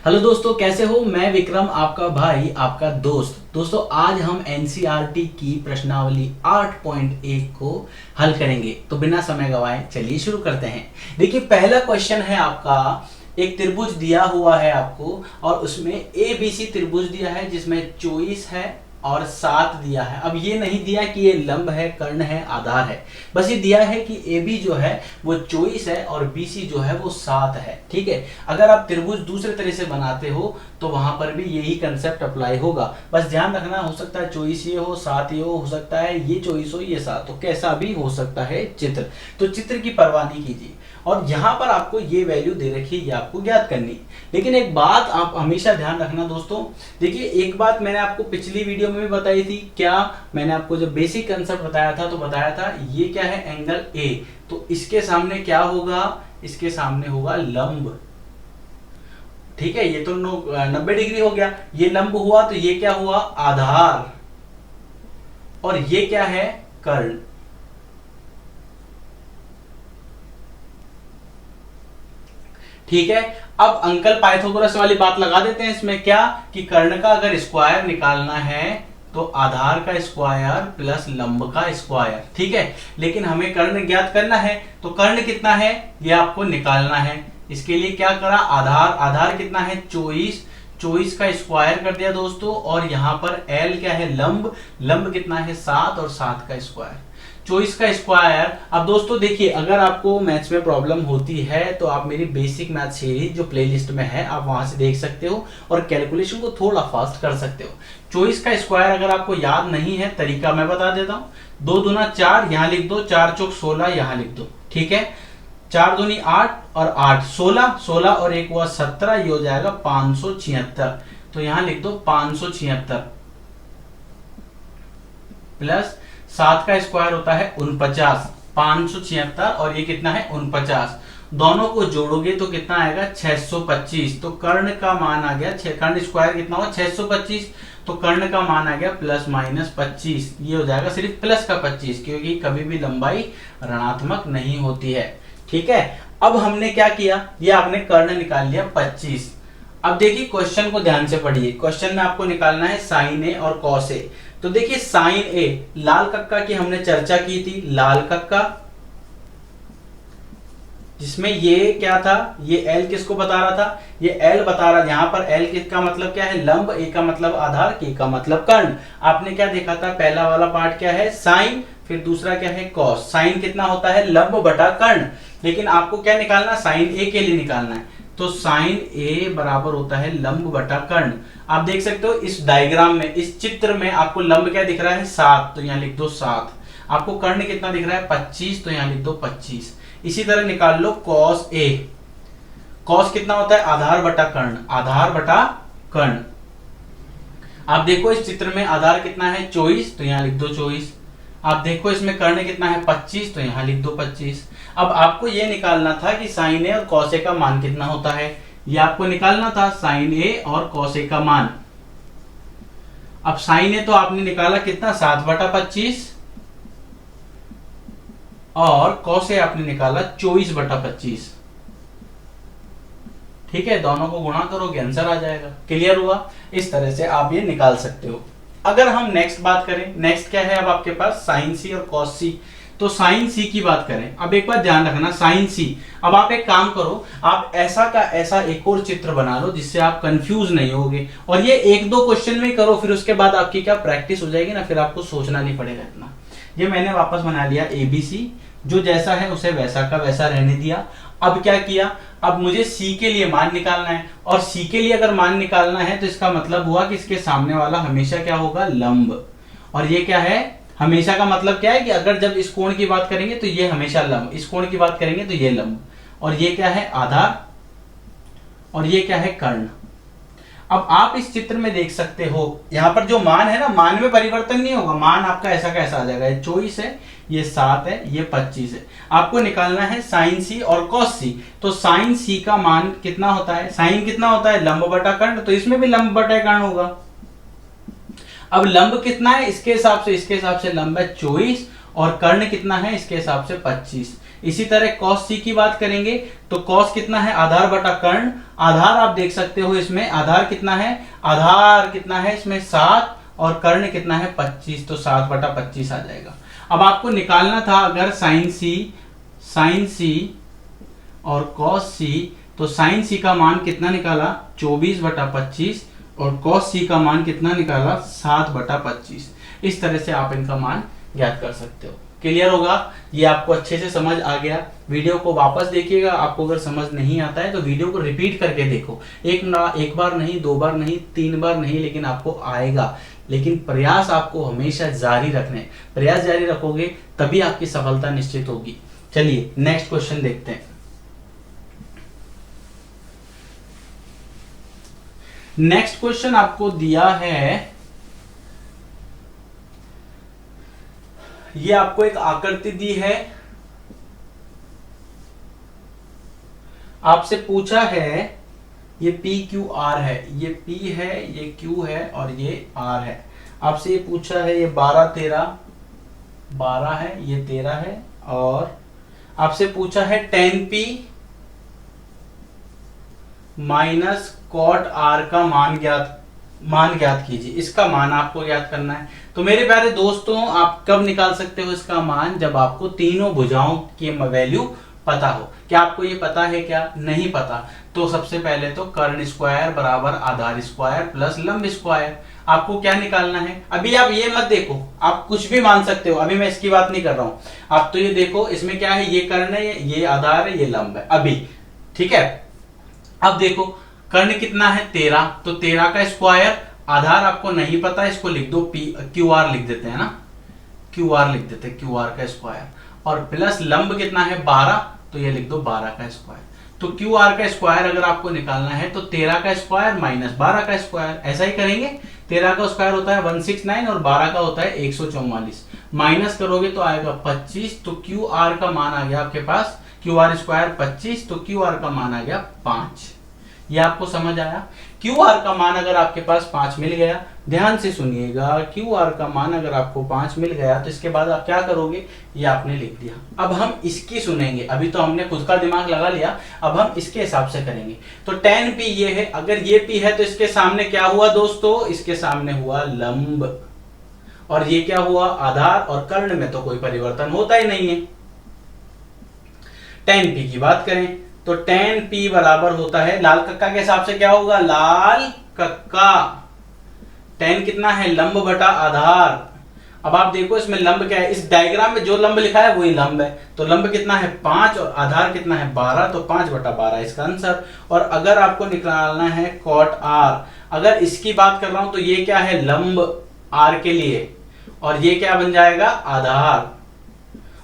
Hello दोस्तों, कैसे हो। मैं विक्रम, आपका भाई, आपका दोस्त। दोस्तों आज हम एनसीईआरटी की प्रश्नावली 8.1 को हल करेंगे। तो बिना समय गवाए चलिए शुरू करते हैं। देखिए पहला क्वेश्चन है आपका, एक त्रिभुज दिया हुआ है आपको और उसमें ए बी सी त्रिभुज दिया है जिसमें 24 है और 7 दिया है। अब ये नहीं दिया कि ये लंब है, कर्ण है, आधार है, बस ये दिया है कि ए बी जो है वो 24 है और बी सी जो है वो 7 है। ठीक है, अगर आप त्रिभुज दूसरे तरह से बनाते हो तो वहां पर भी यही कंसेप्ट अप्लाई होगा। बस ध्यान रखना, हो सकता है 24 ये हो, 7 ये हो सकता है ये 24 हो, ये 7 हो, कैसा भी हो सकता है चित्र। तो चित्र की परवाह नहीं कीजिए और यहाँ पर आपको ये वैल्यू दे रखी है, ये आपको ज्ञात करनी है। लेकिन एक बात आप हमेशा ध्यान रखना दोस्तों, देखिए एक बात मैंने आपको पिछली वीडियो में भी बताई थी। क्या मैंने आपको जब बेसिक कंसेप्ट बताया था तो बताया था ये क्या है, एंगल ए, तो इसके सामने क्या होगा, इसके सामने होगा लंब। ठीक है, ये तो 90 डिग्री हो गया, ये लंब हुआ तो ये क्या हुआ, आधार, और ये क्या है, कर्ण। ठीक है, अब अंकल पाइथागोरस वाली बात लगा देते हैं इसमें, क्या कि कर्ण का अगर स्क्वायर निकालना है तो आधार का स्क्वायर प्लस लंब का स्क्वायर। ठीक है, लेकिन हमें कर्ण ज्ञात करना है तो कर्ण कितना है ये आपको निकालना है। इसके लिए क्या करा, आधार कितना है 24 का स्क्वायर कर दिया दोस्तों, और यहां पर एल क्या है, लंब कितना है 7 और 7 का स्क्वायर 24 का स्क्वायर। अब दोस्तों देखिए, अगर आपको मैथ्स में प्रॉब्लम होती है तो आप मेरी बेसिक मैथ सीरीज जो प्लेलिस्ट में है आप वहां से देख सकते हो और कैलकुलेशन को थोड़ा फास्ट कर सकते हो। 24 का स्क्वायर अगर आपको याद नहीं है, तरीका मैं बता देता हूँ। 2 दूना 4 यहां लिख दो, 4 चौक 16 यहां लिख दो। ठीक है, 4 दूनी 8 और 8 16 और एक हुआ 17, ये हो जाएगा 576। तो यहां लिख दो 576 प्लस 7 का स्क्वायर होता है 49, 576 और ये कितना है 49। दोनों को जोड़ोगे तो कितना आएगा 625। तो कर्ण का मान आ गया, कर्ण स्क्वायर कितना हुआ 625, तो कर्ण का मान आ गया प्लस माइनस 25। ये हो जाएगा सिर्फ प्लस का 25, क्योंकि कभी भी लंबाई ऋणात्मक नहीं होती है। ठीक है, अब हमने क्या किया, ये आपने कर्ण निकाल लिया 25। अब देखिए क्वेश्चन को ध्यान से पढ़िए। क्वेश्चन में आपको निकालना है साइन ए और कॉस ए। तो देखिए साइन ए, लाल कक्का की हमने चर्चा की थी, लाल कक्का जिसमें ये क्या था, ये एल किसको बता रहा था, ये एल बता रहा, यहां पर एल किसका मतलब क्या है, लंब, ए का मतलब आधार, के का मतलब कर्ण। आपने क्या देखा था, पहला वाला पार्ट क्या है साइन, फिर दूसरा क्या है कॉस। साइन कितना होता है, लंब बटा कर्ण, लेकिन आपको क्या निकालना, साइन ए के लिए निकालना है। तो साइन ए बराबर होता है लंब बटा कर्ण। आप देख सकते हो इस डायग्राम में, इस चित्र में आपको लंब क्या दिख रहा है 7, तो यहां लिख दो 7। आपको कर्ण कितना दिख रहा है 25, तो यहां लिख दो 25। इसी तरह निकाल लो कॉस ए। कॉस कितना होता है, आधार बटा कर्ण, आधार बटा कर्ण। आप देखो इस चित्र में आधार कितना है 24, तो यहां लिख दो 24। आप देखो इसमें कर्ण कितना है 25, तो यहां लिख दो 25। अब आपको यह निकालना था कि साइन ए और कॉस ए का मान कितना होता है, ये आपको निकालना था साइन ए और कॉस ए का मान। अब साइन ए तो आपने निकाला कितना 7 बटा 25 और कॉस ए आपने निकाला 24 बटा 25। ठीक है, दोनों को गुणा करोगे आंसर आ जाएगा। क्लियर हुआ, इस तरह से आप ये निकाल सकते हो। अगर हम नेक्स्ट बात करें, नेक्स्ट क्या है अब आपके पास साइन सी और कॉस सी। तो साइन सी की बात करें, अब एक बात ध्यान रखना, साइन सी, अब आप एक काम करो, आप ऐसा का ऐसा एक और चित्र बना लो जिससे आप कंफ्यूज नहीं होगे, और ये 1-2 क्वेश्चन में करो, फिर उसके बाद आपकी क्या प्रैक्टिस हो जाएगी ना, फिर आपको सोचना नहीं पड़ेगा इतना। ये मैंने वापस बना लिया एबीसी, जो जैसा है उसे वैसा का वैसा रहने दिया। अब क्या किया, अब मुझे सी के लिए मान निकालना है, और सी के लिए अगर मान निकालना है तो इसका मतलब हुआ कि इसके सामने वाला हमेशा क्या होगा, लंब। और ये क्या है, हमेशा का मतलब क्या है कि अगर जब इस कोण की बात करेंगे तो ये हमेशा लंब, इस कोण की बात करेंगे तो ये लंब, और ये क्या है आधार, और ये क्या है कर्ण। अब आप इस चित्र में देख सकते हो, यहां पर जो मान है ना, मान में परिवर्तन नहीं होगा, मान आपका ऐसा का ऐसा आ जाएगा। ये 24 है, ये 7 है, ये 25 है। आपको निकालना है साइन सी और कॉस सी। तो साइन सी का मान कितना होता है, साइन कितना होता है लंब बटा कर्ण, तो इसमें भी लंब बटा कर्ण होगा। अब लंब कितना है, इसके हिसाब से लंब है 24 और कर्ण कितना है इसके हिसाब से 25। इसी तरह cos c की बात करेंगे तो cos कितना है, आधार बटा कर्ण। आधार आप देख सकते हो इसमें, आधार कितना है इसमें 7 और कर्ण कितना है 25, तो 7 बटा 25 आ जाएगा। अब आपको निकालना था अगर साइन सी और cos c, तो साइन सी का मान कितना निकाला 24 बटा 25 और cos c का मान कितना निकाला 7 बटा 25। इस तरह से आप इनका मान ज्ञात कर सकते हो। क्लियर होगा, ये आपको अच्छे से समझ आ गया। वीडियो को वापस देखिएगा, आपको अगर समझ नहीं आता है तो वीडियो को रिपीट करके देखो, एक बार नहीं, 2 बार नहीं, 3 बार नहीं, लेकिन आपको आएगा। लेकिन प्रयास आपको हमेशा जारी रखने, प्रयास जारी रखोगे तभी आपकी सफलता निश्चित होगी। चलिए नेक्स्ट क्वेश्चन देखते हैं। नेक्स्ट क्वेश्चन आपको दिया है, ये आपको एक आकृति दी है, आपसे पूछा है ये पी क्यू आर है, ये P है, ये Q है और ये R है। आपसे ये पूछा है ये 12 है, ये 13 है, और आपसे पूछा है tan P minus cot R का मान ज्ञात कीजिए। इसका मान आपको ज्ञात करना है। तो मेरे प्यारे दोस्तों, आप कब निकाल सकते हो इसका मान, जब आपको तीनों भुजाओं की वैल्यू पता हो। क्या आपको ये पता है, क्या नहीं पता? तो सबसे पहले तो कर्ण स्क्वायर बराबर आधार स्क्वायर प्लस लंब स्क्वायर। आपको क्या निकालना है? अभी आप ये मत देखो, आप कुछ भी मान सकते हो, अभी मैं इसकी बात नहीं कर रहा हूं। आप तो ये देखो, इसमें क्या है, ये कर्ण है, ये आधार है, ये लंब है अभी, ठीक है। अब देखो कर्ण कितना है 13, तो 13 का स्क्वायर, आधार आपको नहीं पता, इसको लिख दो क्यू आर लिख देते हैं ना, क्यू आर लिख देते हैं, क्यू आर का स्क्वायर, और प्लस लंब कितना है 12, तो ये लिख दो 12 का स्क्वायर। तो क्यू आर का स्क्वायर अगर आपको निकालना है तो 13 का स्क्वायर माइनस 12 का स्क्वायर, ऐसा ही करेंगे। 13 का स्क्वायर होता है 169 और 12 का होता है 144, माइनस करोगे तो आएगा 25। तो क्यू आर का मान आ गया आपके पास, क्यू आर स्क्वायर 25, तो क्यू आर का मान आ गया 5। ये आपको समझ आया? क्यू आर का मान अगर आपके पास 5 मिल गया, ध्यान से सुनिएगा, क्यू आर का मान अगर आपको 5 मिल गया तो इसके बाद आप क्या करोगे, ये आपने लिख दिया। अब हम इसकी सुनेंगे, अभी तो हमने खुद का दिमाग लगा लिया, अब हम इसके हिसाब से करेंगे। तो tan p ये है, अगर ये p है तो इसके सामने क्या हुआ दोस्तों, इसके सामने हुआ लंब, और ये क्या हुआ आधार, और कर्ण में तो कोई परिवर्तन होता ही नहीं है। tan p की बात करें तो tan p बराबर होता है, लाल कक्का के हिसाब से क्या होगा, लाल कक्का tan कितना है, लंब बटा आधार। अब आप देखो इसमें लंब क्या है, इस डायग्राम में जो लंब लिखा है वही लंब है, तो लंब कितना है 5 और आधार कितना है 12, तो 5 बटा 12 इसका आंसर। और अगर आपको निकालना है कॉट r, अगर इसकी बात कर रहा हूं तो ये क्या है, लंब r के लिए, और ये क्या बन जाएगा आधार,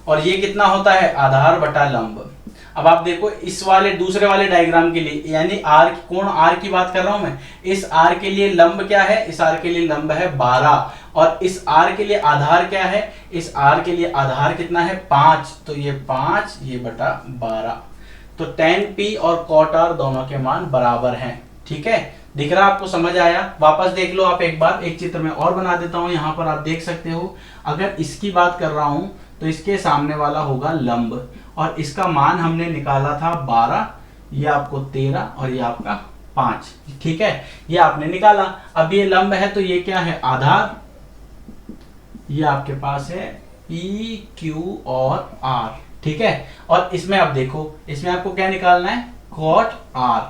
और ये कितना होता है आधार बटा लंब। अब आप देखो इस वाले दूसरे वाले डायग्राम के लिए, यानी आर, कोण आर की बात कर रहा हूं मैं, इस आर के लिए लंब क्या है, इस आर के लिए लंब है 12, और इस आर के लिए आधार क्या है, इस आर के लिए आधार कितना है 5, तो ये 5 ये बटा 12। तो tan p और cot r दोनों के मान बराबर हैं, ठीक है। दिख रहा आपको, समझ आया? वापस देख लो आप एक बार, एक चित्र में और बना देता हूं, यहां पर आप देख सकते हो। अगर इसकी बात कर रहा हूं तो इसके सामने वाला होगा लंब, और इसका मान हमने निकाला था 12, ये आपको 13 और ये आपका 5, ठीक है, ये आपने निकाला। अब ये लंब है तो ये क्या है आधार, ये आपके पास है P, Q और R, ठीक है। और इसमें आप देखो, इसमें आपको क्या निकालना है, cot R,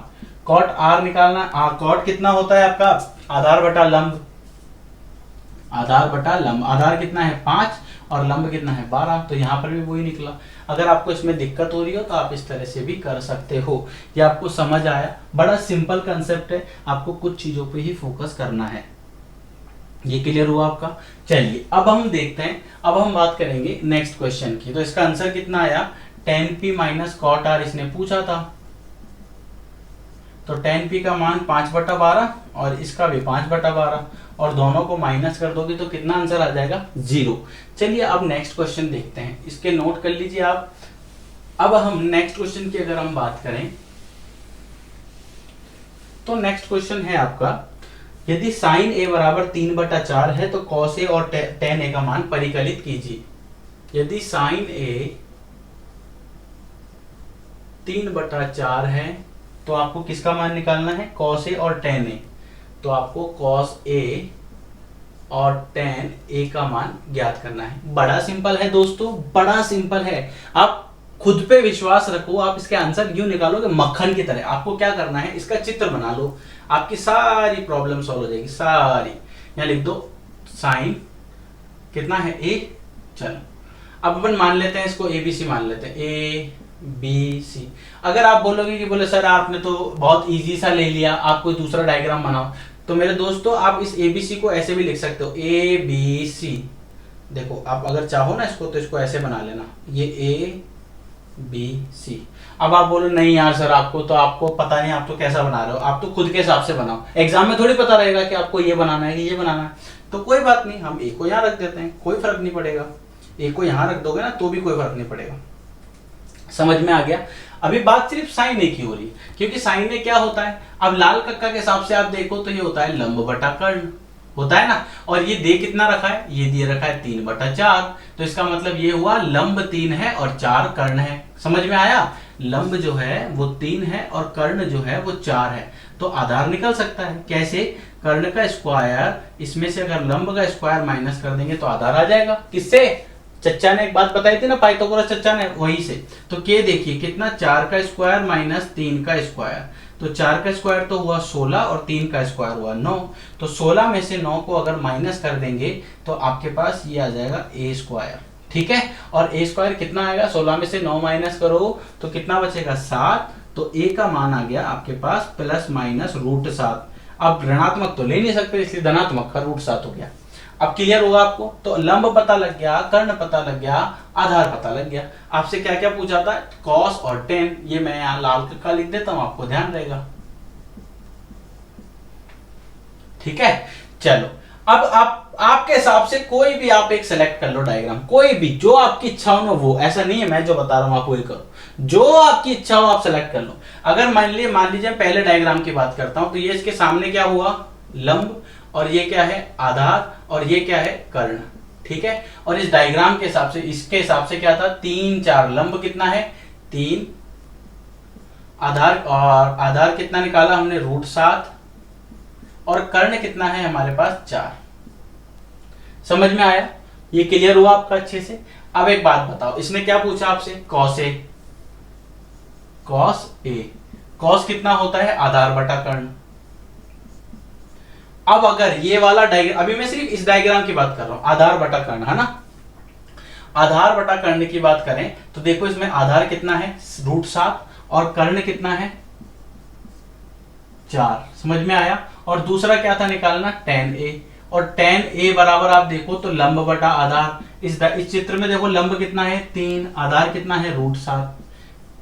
cot R निकालना। cot कितना होता है आपका, आधार बटा लंब, आधार बटा लंब, आधार कितना है 5 और लंब कितना है 12, तो यहां पर भी वही निकला। अगर आपको इसमें दिक्कत हो रही हो तो आप इस तरह से भी कर सकते हो। ये आपको समझ आया? बड़ा सिंपल कंसेप्ट है, आपको कुछ चीजों पे ही फोकस करना है। ये क्लियर हुआ आपका? चलिए अब हम देखते हैं, अब हम बात करेंगे नेक्स्ट क्वेश्चन की। तो इसका आंसर कितना आया, tan p minus cot r इसने पूछा था, तो tan p का मान 5 बटा 12 और इसका भी 5 बटा 12, और दोनों को माइनस कर दोगे तो कितना आंसर आ जाएगा 0। चलिए अब नेक्स्ट क्वेश्चन देखते हैं, इसके नोट कर लीजिए आप। अब हम नेक्स्ट क्वेश्चन की अगर हम बात करें तो नेक्स्ट क्वेश्चन है आपका, यदि साइन a बराबर 3 बटा 4 है तो cos a और tan a का मान परिकलित कीजिए। यदि साइन a 3/4 है, तो आपको किसका मान निकालना है, cos A और tan A। तो आपको cos A और tan A का मान ज्ञात करना है। बड़ा सिंपल है दोस्तों, बड़ा सिंपल है। आप खुद पे विश्वास रखो, आप इसके आंसर यूं निकालोगे मक्खन की तरह। आपको क्या करना है, इसका चित्र बना लो, आपकी सारी प्रॉब्लम सॉल्व हो जाएगी, सारी। यहां लिख दो साइन कितना है A। चलो अब अपन मान लेते हैं इसको ABC मान लेते हैं, ABC। अगर आप बोलोगे कि बोले सर आपने तो बहुत इजी सा ले लिया, आप कोई दूसरा डायग्राम बनाओ, तो मेरे दोस्तों आप इस ABC को ऐसे भी लिख सकते हो, ABC। देखो आप अगर चाहो ना इसको, तो इसको ऐसे बना लेना, ये ABC। अब आप बोलो नहीं यार सर आपको पता नहीं, आप तो कैसा बना रहे हो, आप तो खुद के हिसाब से बनाओ, एग्जाम में थोड़ी पता रहेगा कि आपको ये बनाना है कि ये बनाना है। तो कोई बात नहीं, हम A को यहाँ रख देते हैं, कोई फर्क नहीं पड़ेगा। A को यहाँ रख दोगे ना तो भी कोई फर्क नहीं पड़ेगा। समझ में आ गया। अभी बात सिर्फ साइन A की हो रही है, क्योंकि साइन A क्या होता है, अब लाल कक्का के हिसाब से आप देखो तो ये होता है लंब बटा कर्ण, होता है ना। और ये दे कितना रखा है, ये दिए रखा है 3/4, तो इसका मतलब ये हुआ लंब 3 है और 4 कर्ण है। समझ में आया, लंब जो है वो 3 है और कर्ण जो है वो 4 है। तो आधार निकल सकता है कैसे, कर्ण का स्क्वायर, इसमें से अगर लंब का स्क्वायर माइनस कर देंगे तो आधार आ जाएगा। किससे, चच्चा ने एक बात बताई थी ना, पाइथागोरस चच्चा ने, वहीं से। तो के देखिए कितना, 4 का स्क्वायर माइनस 3 का स्क्वायर, तो 4 का स्क्वायर तो हुआ 16 और 3 का स्क्वायर हुआ 9। तो 16 में से 9 को अगर माइनस कर देंगे तो आपके पास ये आ जाएगा A स्क्वायर। ठीक है, और A स्क्वायर कितना आएगा, 16 में से 9 माइनस करो तो कितना बचेगा, 7। तो A का मान आ गया आपके पास प्लस माइनस √7। अब ऋणात्मक तो ले नहीं सकते, इसलिए धनात्मक का √7 हो गया। अब क्लियर होगा आपको। तो लंब पता लग गया, कर्ण पता लग गया, आधार पता लग गया। आपसे क्या क्या पूछा था, cos और tan, ये मैं यहां लाल कक्का लिख देता हूं, आपको ध्यान रहेगा। ठीक है, चलो अब आपके हिसाब से कोई भी आप एक सेलेक्ट कर लो डायग्राम, कोई भी जो आपकी इच्छा हो ना, वो ऐसा नहीं है मैं जो बता रहा हूं आप वही करो, जो आपकी इच्छा हो आप सेलेक्ट कर लो। अगर मान लीजिए पहले डायग्राम की बात करता हूं, तो ये इसके सामने क्या हुआ, लंब, और ये क्या है, आधार, और ये क्या है, कर्ण। ठीक है, और इस डायग्राम के हिसाब से, इसके हिसाब से क्या था, 3 4, लंब कितना है 3, आधार, और आधार कितना निकाला हमने √7, और कर्ण कितना है हमारे पास 4। समझ में आया, ये क्लियर हुआ आपका अच्छे से। अब एक बात बताओ, इसने क्या पूछा आपसे, cos A, cos A, cos कितना होता है, आधार बटा कर्ण। अब अगर ये वाला डायग्राम, अभी मैं सिर्फ इस डायग्राम की बात कर रहा हूं, आधार बटा कर्ण है ना, आधार बटा कर्ण की बात करें तो देखो इसमें आधार कितना है √7 और कर्ण कितना है 4। समझ में आया। और दूसरा क्या था निकालना, tan A, और tan A बराबर आप देखो तो लंब बटा आधार। इस चित्र में देखो लंब कितना है 3, आधार कितना है √7।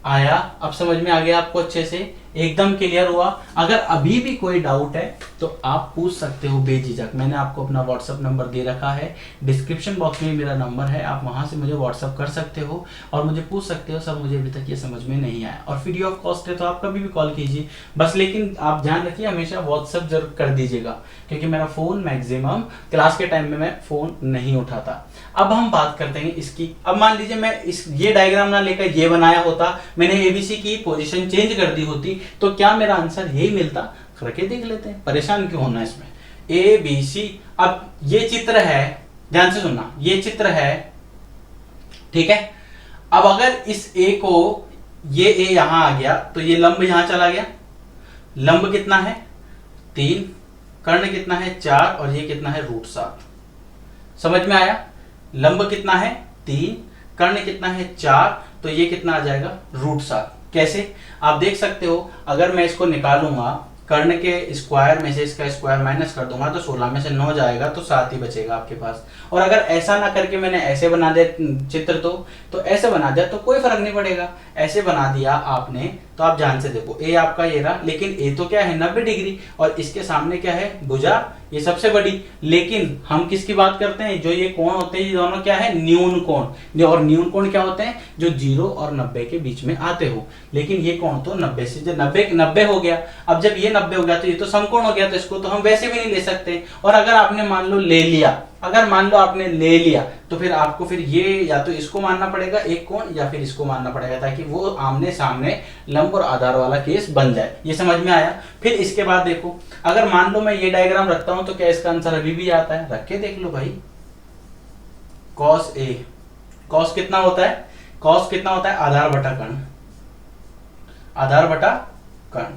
आया, अब समझ में आ गया आपको अच्छे से, एकदम क्लियर हुआ। अगर अभी भी कोई डाउट है तो आप पूछ सकते हो बेझिझक, मैंने आपको अपना व्हाट्सएप नंबर दे रखा है, डिस्क्रिप्शन बॉक्स में मेरा नंबर है, आप वहां से मुझे व्हाट्सएप कर सकते हो और मुझे पूछ सकते हो सर मुझे अभी तक ये समझ में नहीं आया। और फ्री ऑफ कॉस्ट है तो आप कभी भी कॉल कीजिए, बस लेकिन आप ध्यान रखिए हमेशा व्हाट्सएप जरूर कर दीजिएगा, क्योंकि मेरा फोन मैक्सिमम क्लास के टाइम में मैं फोन नहीं उठाता। अब हम बात करते हैं इसकी। अब मान लीजिए मैं ये डायग्राम ना लेकर ये बनाया होता, मैंने एबीसी की पोजीशन चेंज कर दी होती, तो क्या मेरा आंसर यही मिलता। करके देख लेते हैं, परेशान क्यों होना इसमें। ए बी सी, अब ये चित्र है, ध्यान से सुनना, ये चित्र है, ठीक है। अब अगर इस ए को, ये ए यहां आ गया तो ये लंब यहां चला गया, लंब कितना है 3, कर्ण कितना है 4 और ये कितना है √7। समझ में आया, लंब कितना है 3, कर्ण कितना है 4, तो ये कितना आ जाएगा √7। कैसे, आप देख सकते हो, अगर मैं इसको निकालूंगा कर्ण के स्क्वायर में से इसका स्क्वायर माइनस कर दूंगा तो 16 में से 9 जाएगा तो 7 ही बचेगा आपके पास। और अगर ऐसा ना करके मैंने ऐसे बना दिया चित्र, तो ऐसे बना दिया तो कोई फर्क नहीं पड़ेगा। ऐसे बना दिया आपने तो आप ध्यान से देखो, ए आपका ये रहा, लेकिन ए तो क्या है 90 डिग्री और इसके सामने क्या है भुजा, ये सबसे बड़ी। लेकिन हम किसकी बात करते हैं, जो ये कोण होते हैं ये दोनों क्या है न्यून कोण, और न्यून कोण क्या होते हैं जो 0 और 90 के बीच में आते हो। लेकिन ये कोण तो 90 से, जब 90 हो गया, अब जब ये 90 हो गया तो ये तो समकोण हो गया, तो इसको तो हम वैसे भी नहीं ले सकते। और अगर आपने मान लो ले लिया अगर मान लो आपने ले लिया तो फिर आपको फिर ये या तो इसको मानना पड़ेगा एक कोण या फिर इसको मानना पड़ेगा, ताकि वो आमने सामने लंब और आधार वाला केस बन जाए। ये समझ में आया। फिर इसके बाद देखो, अगर मान लो मैं ये डायग्राम रखता हूं तो क्या इसका आंसर अभी भी आता है? रख के देख लो भाई। कॉस ए, कॉस कितना होता है? कॉस कितना होता है? आधार बटा कर्ण, आधार बटा कर्ण।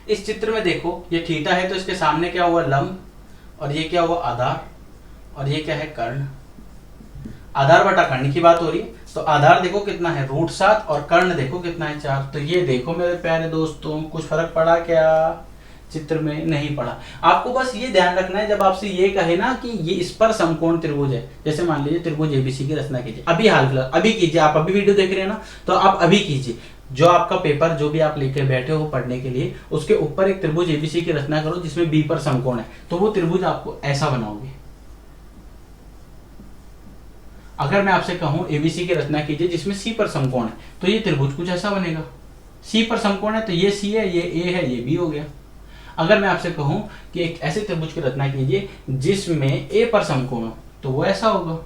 इस चित्र में देखो ये थीटा है तो इसके सामने क्या हुआ? लंब, और ये क्या हुआ? आधार, और ये क्या है? कर्ण। आधार बटा कर्ण की बात हो रही है, तो आधार देखो कितना है? √7, और कर्ण देखो कितना है? 4। तो ये देखो मेरे प्यारे दोस्तों, कुछ फर्क पड़ा क्या चित्र में? नहीं पड़ा। आपको बस ये ध्यान रखना है, जब आपसे ये कहे ना कि ये इस पर समकोण त्रिभुज है, जैसे मान लीजिए त्रिभुज एबीसी की रचना कीजिए, अभी हाल फिलहाल अभी कीजिए, आप अभी वीडियो देख रहे हैं ना, तो आप अभी कीजिए। जो आपका पेपर जो भी आप लेके बैठे हो पढ़ने के लिए, उसके ऊपर एक त्रिभुज एबीसी की रचना करो जिसमें बी पर समकोण है, तो वो त्रिभुज आपको ऐसा बनाओगे। अगर मैं आपसे कहूं एबीसी की रचना कीजिए जिसमें सी पर समकोण है, तो ये त्रिभुज कुछ ऐसा बनेगा। सी पर समकोण है तो ये सी है, ये ए है, ये बी हो गया। अगर मैं आपसे कहूं कि एक ऐसे त्रिभुज की रचना कीजिए जिसमें ए पर समकोण हो, तो वो ऐसा होगा।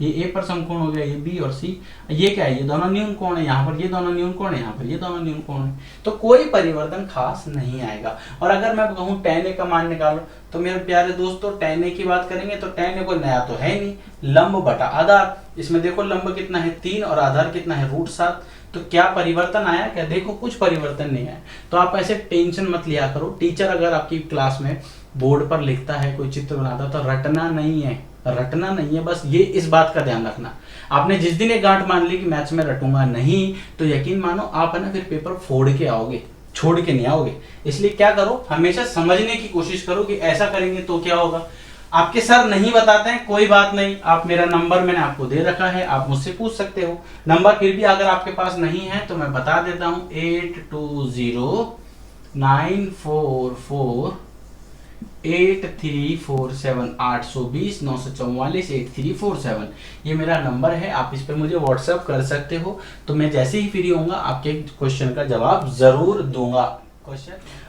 ये ए पर समकोण हो गया, ये बी और सी। ये क्या है? ये दोनों न्यून कोण है, यहाँ पर ये दोनों न्यून कोण है, यहाँ पर ये दोनों न्यून कोण है। तो कोई परिवर्तन खास नहीं आएगा। और अगर मैं कहूँ tan a का मान निकालो, तो मेरे प्यारे दोस्तों tan a की बात करेंगे तो tan a कोई नया तो है नहीं, लंब बटा आधार। इसमें देखो लंब कितना है? 3, और आधार कितना है? √7। तो क्या परिवर्तन आया क्या? देखो कुछ परिवर्तन नहीं आया। तो आप ऐसे टेंशन मत लिया करो। टीचर अगर आपकी क्लास में बोर्ड पर लिखता है, कोई चित्र बनाता है, तो रटना नहीं है, रटना नहीं है। बस ये इस बात का ध्यान रखना। आपने जिस दिन एक गांठ मान ली कि मैथ्स में रटूंगा नहीं, तो यकीन मानो आप है ना फिर पेपर फोड़ के आओगे, छोड़ के नहीं आओगे। इसलिए क्या करो, हमेशा समझने की कोशिश करो कि ऐसा करेंगे तो क्या होगा। आपके सर नहीं बताते हैं, कोई बात नहीं, आप मेरा नंबर मैंने आपको दे रखा है, आप मुझसे पूछ सकते हो। नंबर फिर भी अगर आपके पास नहीं है तो मैं बता देता हूं, 8209448347 820 944 8347 ये मेरा नंबर है। आप इस पे मुझे व्हाट्सएप कर सकते हो। तो मैं जैसे ही फ्री होऊंगा आपके क्वेश्चन का जवाब जरूर दूंगा।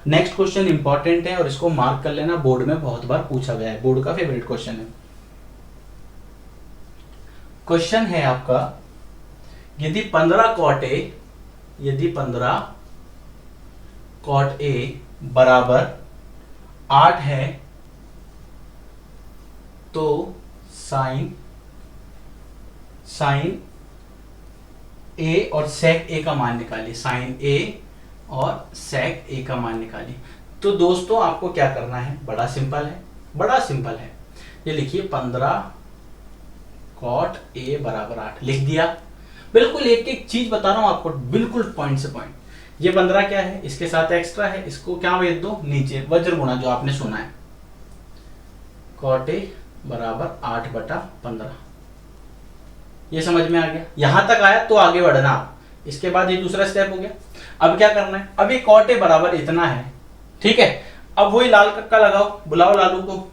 नेक्स्ट क्वेश्चन इंपॉर्टेंट है और इसको मार्क कर लेना, बोर्ड में बहुत बार पूछा गया है, बोर्ड का फेवरेट क्वेश्चन है। क्वेश्चन है आपका, यदि 15 cot A बराबर 8 है तो साइन A और sec A का मान निकालिए। साइन A और sec A का मान निकालिए। तो दोस्तों आपको क्या करना है? बड़ा सिंपल है, बड़ा सिंपल है। ये लिखिए 15 cot A बराबर 8 लिख दिया। बिल्कुल एक एक चीज बता रहा हूं आपको, बिल्कुल पॉइंट से पॉइंट। ये 15 क्या है? इसके साथ एक्स्ट्रा है, इसको क्या भेज दो? नीचे वज्र गुणा, जो आपने सुना है। cot A बराबर 8/15। ये समझ में आ गया? यहां तक आया तो आगे बढ़ना। इसके बाद ये दूसरा स्टेप हो गया। अब क्या करना है? अब ये cot A बराबर इतना है, ठीक है। अब वही लाल कक्का लगाओ, बुलाओ लालू को।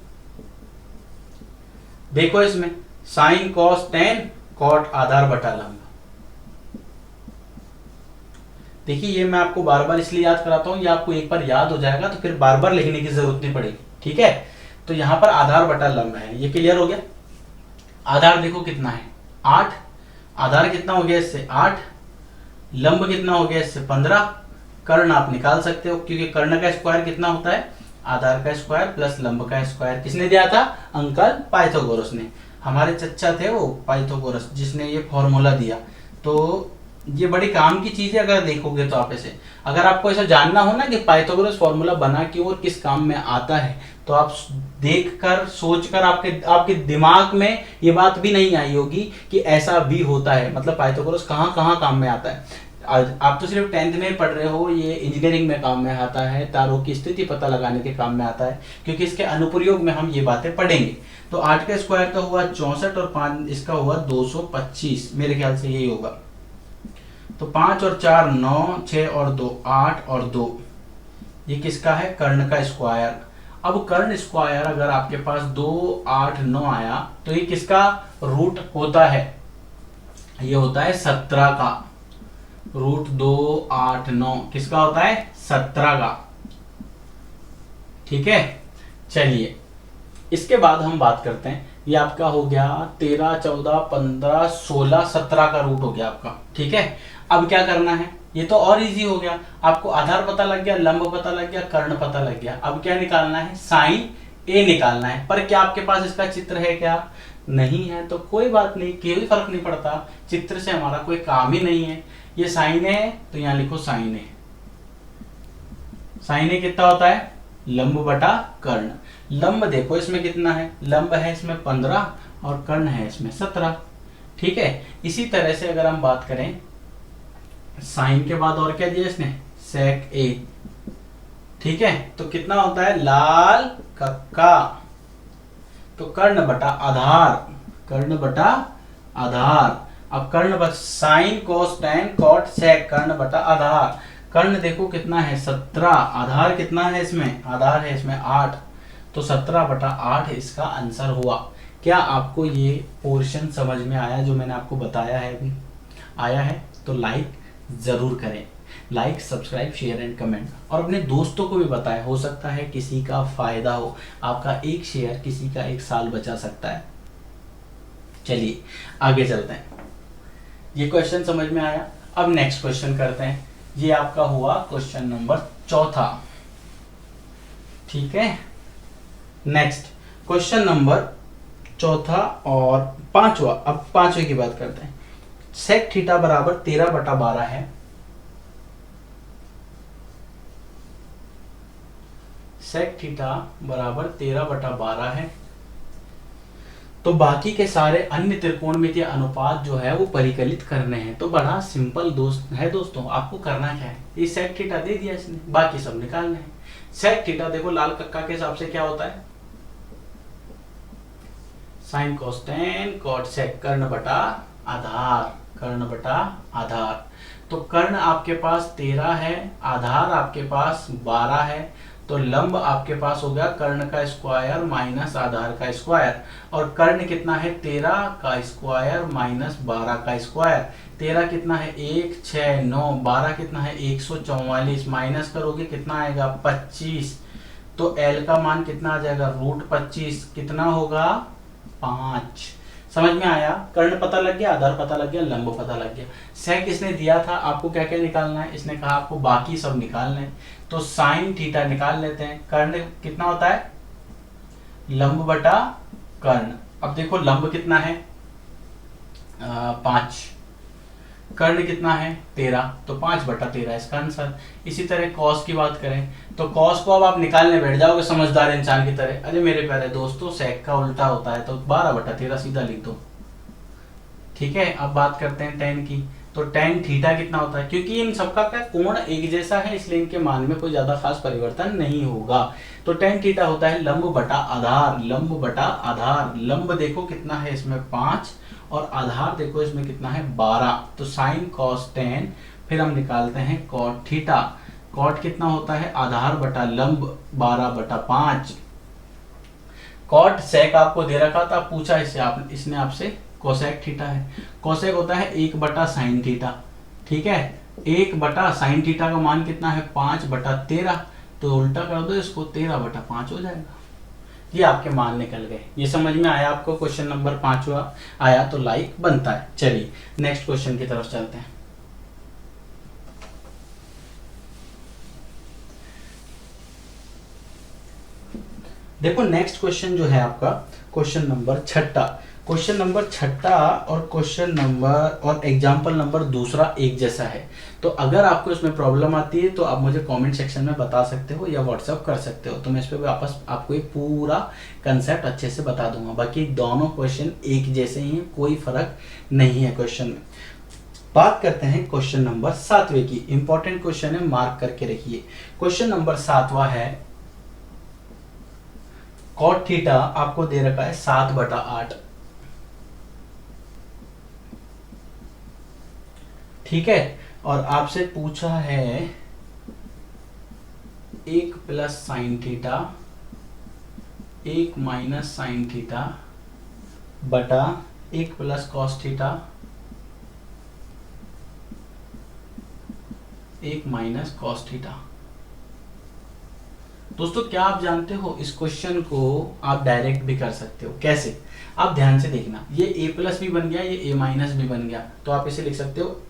देखो इसमें साइन cos tan cot आधार बटा लंब। देखिए ये मैं आपको बार बार इसलिए याद कराता हूं, ये आपको एक बार याद हो जाएगा तो फिर बार बार लिखने की जरूरत नहीं पड़ेगी, ठीक है। तो यहां पर आधार बटा लंब है, ये क्लियर हो गया। आधार देखो कितना है? 8। आधार कितना हो गया इससे? 8। लंब कितना हो गया इससे? 15। कर्ण आप निकाल सकते हो, क्योंकि कर्ण का स्क्वायर कितना होता है? आधार का स्क्वायर प्लस लंब का स्क्वायर। किसने दिया था? अंकल पाइथागोरस ने। हमारे चच्चा थे वो पाइथागोरस, जिसने ये फॉर्मूला दिया। तो ये बड़ी काम की चीज है अगर देखोगे तो आप ऐसे। अगर आपको ऐसा जानना हो ना कि पाइथागोरस फॉर्मूला बना क्यों और किस काम में आता है, तो आप देखकर सोचकर आपके दिमाग में ये बात भी नहीं आई होगी कि ऐसा भी होता है। मतलब पाइथागोरस कहाँ कहाँ काम में आता है। आप तो सिर्फ 10th में पढ़ रहे हो, ये इंजीनियरिंग में काम में आता है, तारों की स्थिति पता लगाने के काम में आता है, क्योंकि इसके अनुप्रयोग में हम ये बातें पढ़ेंगे। तो 8 का स्क्वायर का हुआ 64 और 5 इसका हुआ 225, मेरे ख्याल से यही होगा। तो 5 और 4 9, 6 और 2 8 और 2, ये किसका है? कर्ण का स्क्वायर। अब कर्ण स्क्वायर अगर आपके पास 2 8 9 आया तो ये किसका रूट होता है? ये होता है 17 का। रूट 2 8 9 किसका होता है? 17 का, ठीक है। चलिए इसके बाद हम बात करते हैं, ये आपका हो गया 13, 14, 15, 16, 17 का रूट हो गया आपका। ठीक है, अब क्या करना है, ये तो और इजी हो गया, आपको आधार पता लग गया, लंब पता लग गया, कर्ण पता लग गया। अब क्या निकालना है, साइन ए निकालना है। पर क्या आपके पास इसका चित्र है क्या, नहीं है, तो कोई बात नहीं, कोई फर्क नहीं पड़ता, चित्र से हमारा कोई काम ही नहीं है। ये साइन है तो यहां लिखो साइन ए। साइन ए कितना होता है, लंब बटा कर्ण। लंब देखो इसमें कितना है, लंब है इसमें 15 और कर्ण है इसमें 17। ठीक है, इसी तरह से अगर हम बात करें साइन के बाद और क्या दिया इसने, सेक ए। ठीक है, तो कितना होता है, लाल कक्का, तो कर्ण बटा आधार, कर्ण बटा आधार। अब कर्ण बटा sine cos tan cot sec, कर्ण बटा आधार। कर्ण देखो कितना है 17, आधार कितना है इसमें, आधार है इसमें 8, तो 17 बटा 8 इसका आंसर हुआ। क्या आपको ये पोर्शन समझ में आया जो मैंने आपको बताया है अभी, आया है तो लाइक जरूर करें, like subscribe share and comment, और अपने दोस्तों को भी बताएं, हो सकता है किसी का फायदा हो, आपका एक शेयर किसी का 1 साल बचा सकता है। चलिए आगे चलते हैं, ये क्वेश्चन समझ में आया। अब नेक्स्ट क्वेश्चन करते हैं, ये आपका हुआ क्वेश्चन नंबर 4। ठीक है, नेक्स्ट क्वेश्चन नंबर 4 और 5वां। अब 5वें की बात करते हैं, सेक थीटा बराबर 13 बटा 12 है। सेक थीटा बराबर 13 बटा 12 है, तो बाकी के सारे अन्य त्रिकोणमितीय अनुपात जो है वो परिकलित करने हैं। तो बड़ा सिंपल दोस्त है दोस्तों, आपको करना क्या है, ये सेक थीटा दे दिया इसने, बाकी सब निकालने हैं। सेक थीटा देखो लाल कक्का के हिसाब से क्या होता है, sine cos tan cot sec, कर्ण बटा आधार, कर्ण बटा आधार। तो कर्ण आपके पास 13 है, आधार आपके पास 12 है, तो लंब आपके पास हो गया कर्ण का स्क्वायर माइनस आधार का स्क्वायर, और कर्ण कितना है 13 का स्क्वायर माइनस 12 का स्क्वायर। 13 कितना है 1, 6, 9, 12 कितना है 144, माइनस करोगे कितना आएगा 25, तो L का मान कितना आ जाएगा रूट 25, कितना होगा 5। समझ में आया, कर्ण पता लग गया, आधार पता लग गया, लंब पता लग गया। सेक इसने दिया था आपको क्या क्या निकालना है, इसने कहा आपको बाकी सब निकालना है, तो साइन थीटा निकाल लेते हैं। कर्ण कितना होता है, लंब बटा कर्ण। अब देखो लंब कितना है 5, कर्ण कितना है 13, तो 5 बटा 13 इसका आंसर। इसी तरह कॉस की बात करें तो कॉस को अब आप निकालने बैठ जाओगे समझदार इंसान की तरह, अरे मेरे प्यारे दोस्तों सेक का उल्टा होता है, तो 12 बटा 13 सीधा लिख दो। ठीक है, अब बात करते हैं टेन की, तो टेन थीटा कितना होता है, क्योंकि इन सबका क्या कोण एक जैसा है इसलिए इनके मान में कोई ज्यादा खास परिवर्तन नहीं होगा। तो टेन थीटा होता है लंब बटा आधार, लंब बटा आधार। लंब देखो कितना है इसमें 5 और आधार देखो इसमें कितना है 12, तो साइन कॉस टेन, फिर हम निकालते हैं कॉट थीटा। कॉट कितना होता है आधार बटा लंब 12 बटा 5। कॉट सेक आपको दे रखा था, पूछा इसने आपसे कोसेक थीटा है। कोसेक होता है 1 बटा साइन थीटा। ठीक है, 1 बटा साइन थीटा का मान कितना है 5 बटा 13, तो उल्टा कर दो इसको 13 बटा 5 हो जाएगा। ये आपके मान निकल गए। ये समझ में आया आपको, क्वेश्चन नंबर 5वां आया तो लाइक बनता है। चलिए नेक्स्ट क्वेश्चन की तरफ चलते हैं। देखो नेक्स्ट क्वेश्चन जो है आपका क्वेश्चन नंबर 6। क्वेश्चन नंबर 6 और क्वेश्चन नंबर और एग्जाम्पल नंबर दूसरा एक जैसा है। तो अगर आपको इसमें प्रॉब्लम आती है तो आप मुझे कमेंट सेक्शन में बता सकते हो या व्हाट्सअप कर सकते हो, तो मैं इस पर वापस आपको एक पूरा कंसेप्ट अच्छे से बता दूंगा। बाकी दोनों क्वेश्चन एक जैसे ही हैं, कोई फर्क नहीं है क्वेश्चन में। बात करते हैं क्वेश्चन नंबर 7वें की। इंपॉर्टेंट क्वेश्चन है, मार्क करके रखिए। क्वेश्चन नंबर 7वां है, कॉट थीटा आपको दे रखा है 7 बटा 8। ठीक है, और आपसे पूछा है 1 plus sine theta 1 minus sine theta बटा 1 plus cos theta 1 minus cos theta. दोस्तों क्या आप जानते हो इस क्वेश्चन को आप डायरेक्ट भी कर सकते हो। कैसे? आप ध्यान से देखना, ये ए प्लस भी बन गया, ये ए माइनस भी बन गया, तो आप इसे लिख सकते हो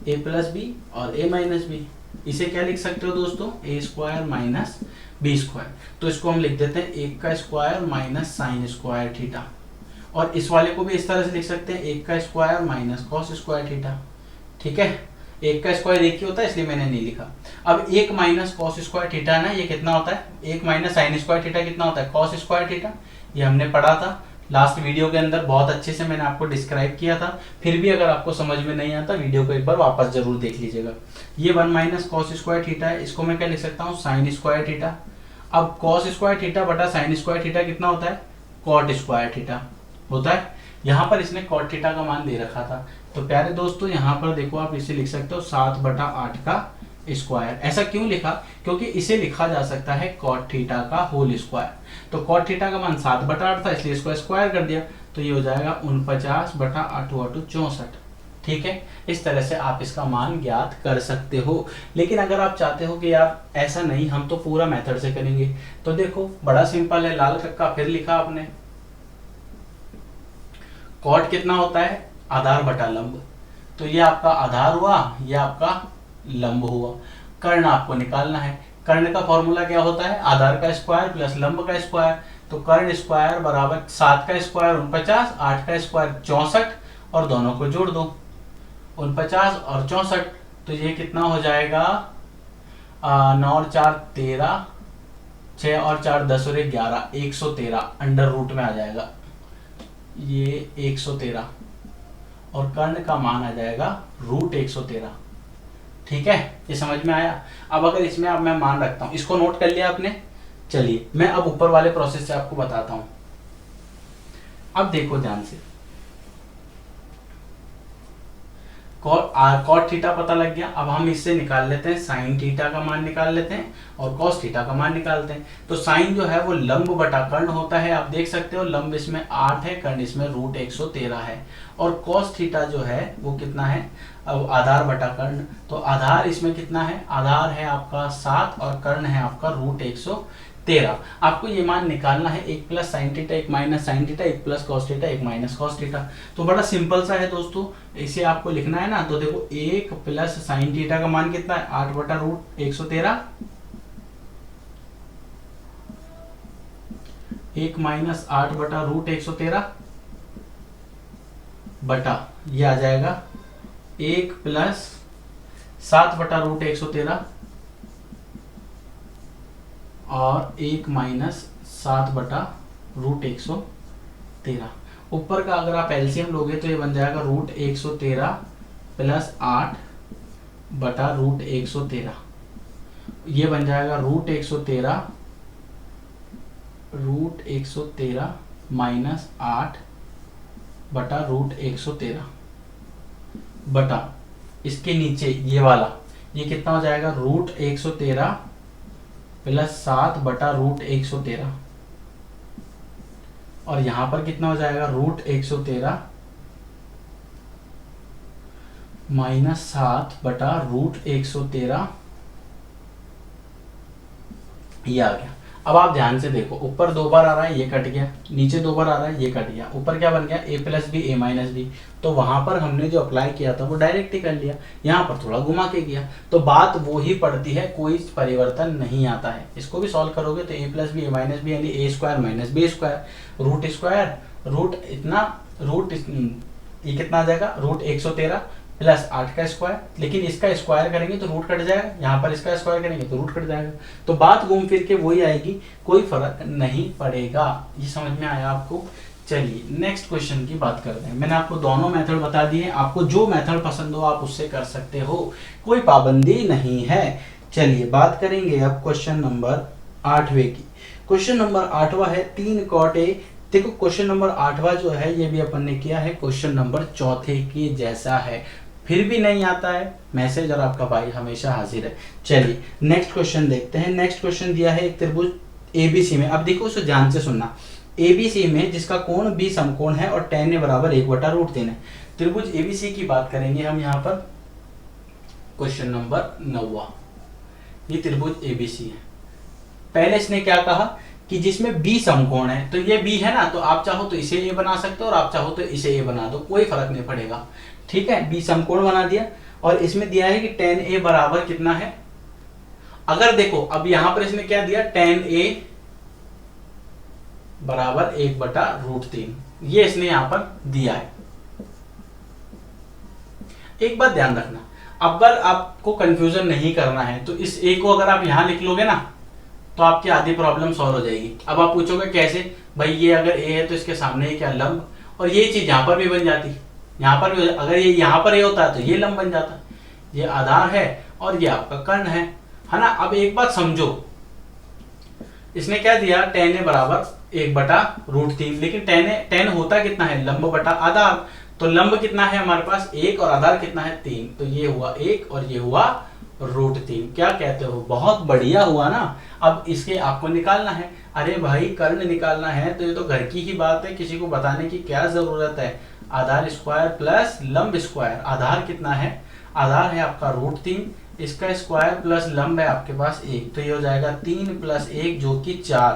ए प्लस बी और ए माइनस बी। इसे क्या लिख सकते हो दोस्तों? ए स्क्वायर माइनस बी स्क्वायर। तो इसको हम लिख देते हैं एक का square minus sine square theta, और इस वाले को भी इस तरह से लिख सकते हैं एक का square minus cos square theta. ठीक है, एक का स्क्वायर एक ही होता है इसलिए मैंने नहीं लिखा। अब एक माइनस कॉस स्क्वायर थीटा है ना, ये कितना होता है? एक माइनस साइन स्क्वायर थीटा कितना होता है? Cos square theta. ये हमने पढ़ा था लास्ट वीडियो के अंदर, बहुत अच्छे से मैंने आपको डिस्क्राइब किया था। फिर भी अगर आपको समझ में नहीं आता वीडियो को एक बार वापस जरूर देख लीजिएगा। ये 1 माइनस कॉस स्क्वायर थीटा है, इसको मैं क्या लिख सकता हूँ? Sine square theta. अब कॉस स्क्वायर थीटा बटा साइन स्क्वायर थीटा कितना होता है? कॉट स्क्वायर थीटा होता है। यहाँ पर इसने कॉट थीटा का मान दे रखा था, तो प्यारे दोस्तों यहाँ पर देखो आप इसे लिख सकते हो 7/8 का स्क्वायर। ऐसा क्यों लिखा? क्योंकि इसे लिखा जा सकता है कॉट थीटा का होल स्क्वायर। तो कॉट थीटा का मान 7/8 था इसलिए इसको स्क्वायर कर दिया, तो ये हो जाएगा 49/8 64। ठीक है, इस तरह से आप इसका मान ज्ञात कर सकते हो। लेकिन अगर आप चाहते हो कि यार ऐसा नहीं, हम तो पूरा मेथड से करेंगे, तो देखो बड़ा सिंपल है, लाल कक्का फिर लिखा आपने। कॉट कितना होता है? आधार बटा लंब, तो ये आपका आधार हुआ, ये आपका लंब हुआ। कर्ण आपको निकालना है। कर्ण का फॉर्मूला क्या होता है? आधार का स्क्वायर प्लस लंब का स्क्वायर। तो कर्ण स्क्वायर बराबर 7 का स्क्वायर 49, 8 का स्क्वायर 64, और दोनों को जोड़ दो 49 और 64, तो ये कितना हो जाएगा? 9 और 4 13, 6 और 4 10 और 1 11, 113 अंडर रूट में आ जाएगा ये 113, और कर्ण का मान आ जाएगा √113। ठीक है, ये समझ में आया? अब अगर इसमें अब मैं मान रखता हूं, इसको नोट कर लिया आपने। चलिए मैं अब ऊपर वाले प्रोसेस से आपको बताता हूं। अब देखो ध्यान से, कॉट थीटा पता लग गया। अब हम इससे निकाल लेते हैं साइन थीटा का मान निकाल लेते हैं, और कॉस थीटा का मान निकालते हैं। तो साइन जो है वो लंब बटा कर्ण होता है, आप देख सकते हो लंब इसमें 8 है, कर्ण इसमें √113 है। और कॉस थीटा जो है वो कितना है? अब आधार बटा कर्ण, तो आधार इसमें कितना है? आधार है आपका 7 और कर्ण है आपका √113। आपको ये मान निकालना है, एक प्लस साइन थीटा एक माइनस साइन थीटा, एक प्लस कॉस थीटा एक माइनस कॉस थीटा। तो बड़ा सिंपल सा है दोस्तों, इसे आपको लिखना है ना। तो देखो एक प्लस साइन थीटा का मान कितना है? 8/√113, एक माइनस 8/√113 बटा ये आ जाएगा 1 प्लस 7/√113 और 1 माइनस 7/√113। ऊपर का अगर आप एलसीएम लोगे तो ये बन जाएगा √113 प्लस 8/√113। ये बन जाएगा √113 माइनस 8/√113 बटा इसके नीचे ये वाला, ये कितना हो जाएगा? √113 प्लस 7/√113, और यहां पर कितना हो जाएगा? √113 माइनस 7/√113, ये आ गया। अब आप ध्यान से देखो, ऊपर 2 बार आ रहा है ये कट गया, नीचे 2 बार आ रहा है ये कट गया, ऊपर क्या बन गया? a plus B A minus B. तो वहां पर हमने जो अप्लाई किया था वो डायरेक्ट ही कर लिया, यहाँ पर थोड़ा घुमा के किया, तो बात वो ही पड़ती है, कोई परिवर्तन नहीं आता है। इसको भी सॉल्व करोगे तो a plus B A minus B यानी a square minus B square, root square root इतना रूट ये कितना आ जाएगा? √113 प्लस 8 का स्क्वायर, लेकिन इसका स्क्वायर करेंगे तो रूट कट जाएगा, यहाँ पर इसका स्क्वायर करेंगे तो रूट कट जाएगा, तो बात घूम फिर के वही आएगी, कोई फर्क नहीं पड़ेगा। ये समझ में आया आपको? चलिए नेक्स्ट क्वेश्चन की बात करते हैं। मैंने आपको दोनों मेथड बता दिए, आपको जो मेथड पसंद हो आप उससे कर सकते हो, कोई पाबंदी नहीं है। चलिए बात करेंगे अब क्वेश्चन नंबर 8वें की। क्वेश्चन नंबर 8वां है 3 cot A। देखो क्वेश्चन नंबर 8वां जो है ये भी अपन ने किया है क्वेश्चन नंबर 4 के जैसा है, फिर भी नहीं आता है मैसेज, और आपका भाई हमेशा हाजिर है। चलिए नेक्स्ट क्वेश्चन देखते हैं। नेक्स्ट क्वेश्चन दिया है एक त्रिभुज एबीसी में। अब देखो उसे ध्यान से सुनना, एबीसी में जिसका कोण बी समकोण है और tan ए बराबर 1/√3 है। त्रिभुज एबीसी की बात करेंगे हम यहाँ पर। क्वेश्चन नंबर 9वां, ये त्रिभुज एबीसी है। पहले इसने क्या कहा कि जिसमें बी समकोण है, तो ये बी है ना, तो आप चाहो तो इसे ए बना सकते हो और आप चाहो तो इसे ए बना दो, कोई फर्क नहीं पड़ेगा। ठीक है, बी समकोण बना दिया और इसमें दिया है कि tan a बराबर कितना है। अगर देखो अब यहां पर इसने क्या दिया, tan a बराबर 1/√3, ये इसने यहां पर दिया है। एक बात ध्यान रखना, अगर आपको कंफ्यूजन नहीं करना है तो इस a को अगर आप यहां लिख लोगे ना तो आपकी आधी प्रॉब्लम सॉल्व हो जाएगी। अब आप पूछोगे कैसे, भाई ये अगर a है तो इसके सामने क्या लंब, और ये चीज यहां पर भी बन जाती, यहां पर भी, अगर ये यहां पर ये होता है तो ये लंब बन जाता। ये आधार है और ये आपका कर्ण है ना। अब एक बात समझो, इसने क्या दिया, tan a बराबर 1/√3, लेकिन tan होता कितना है, लंब बटा आधार। तो लंब कितना है हमारे पास 1 और आधार कितना है 3, तो ये हुआ 1 और ये हुआ √3। क्या कहते हो, बहुत बढ़िया हुआ ना। अब इसके आपको निकालना है, अरे भाई कर्ण निकालना है तो ये तो घर की ही बात है, किसी को बताने की क्या जरूरत है। आधार स्क्वायर प्लस लंब स्क्वायर, आधार कितना है, आधार है आपका √3, इसका स्क्वायर प्लस लंब है आपके पास 1, तो ये हो जाएगा 3 + 1 जो कि 4,